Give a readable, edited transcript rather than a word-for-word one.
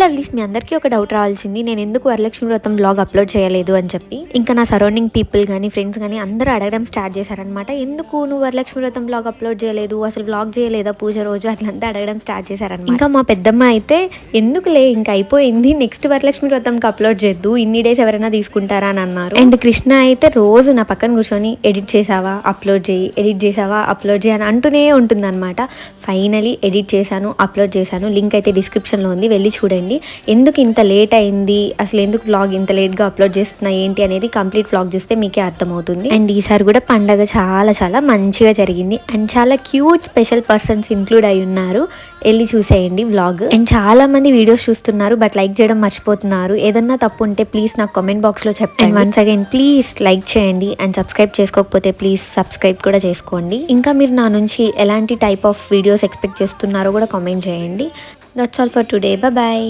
Lovelies, మీ అందరికీ ఒక doubt రావాల్సింది, నేను ఎందుకు వరలక్ష్మి వ్రతం వ్లాగ్ అప్లోడ్ చేయలేదు అని చెప్పి. ఇంకా నా సరౌండింగ్ పీపుల్ కానీ ఫ్రెండ్స్ కానీ అందరూ అడగడం స్టార్ట్ చేశారనమాట. ఎందుకు నువ్వు వరలక్ష్మి వ్రతం వ్లాగ్ అప్లోడ్ చేయలేదు, అసలు వ్లాగ్ చేయలేదా పూజ రోజు, అట్లంతా అడగడం స్టార్ట్ చేశారనమాట. ఇంకా మా పెద్దమ్మ అయితే ఎందుకులే ఇంకా అయిపోయింది, నెక్స్ట్ వరలక్ష్మి వ్రతంకి అప్లోడ్ చేద్దు, ఇన్ని డేస్ ఎవరైనా తీసుకుంటారా అని అన్నారు. అండ్ కృష్ణ అయితే రోజు నా పక్కన కూర్చొని ఎడిట్ చేసావా అప్లోడ్ చేయి, ఎడిట్ చేసావా అప్లోడ్ చేయి అని అంటూనే ఉంటుందన్నమాట. ఫైనలీ ఎడిట్ చేశాను, అప్లోడ్ చేశాను. లింక్ అయితే డిస్క్రిప్షన్లో ఉంది, వెళ్ళి చూడండి. ఎందుకు ఇంత లేట్ అయింది, అసలు ఎందుకు వ్లాగ్ ఇంత లేట్గా అప్లోడ్ చేస్తున్నా ఏంటి అనేది కంప్లీట్ వ్లాగ్ చూస్తే మీకే అర్థమవుతుంది. అండ్ ఈసారి కూడా పండగ చాలా చాలా మంచిగా జరిగింది అండ్ చాలా క్యూట్ స్పెషల్ పర్సన్స్ ఇంక్లూడ్ అయి ఉన్నారు. వెళ్ళి చూసేయండి వ్లాగ్. అండ్ చాలా మంది వీడియోస్ చూస్తున్నారు బట్ లైక్ చేయడం మర్చిపోతున్నారు. ఏదన్నా తప్పు ఉంటే ప్లీజ్ నాకు కామెంట్ బాక్స్లో చెప్పండి. And once again please like చేయండి అండ్ సబ్స్క్రైబ్ చేసుకోకపోతే ప్లీజ్ సబ్స్క్రైబ్ కూడా చేసుకోండి. ఇంకా మీరు నా నుంచి ఎలాంటి టైప్ ఆఫ్ వీడియోస్ ఎక్స్పెక్ట్ చేస్తున్నారో కూడా కామెంట్ చేయండి. That's all for today. Bye.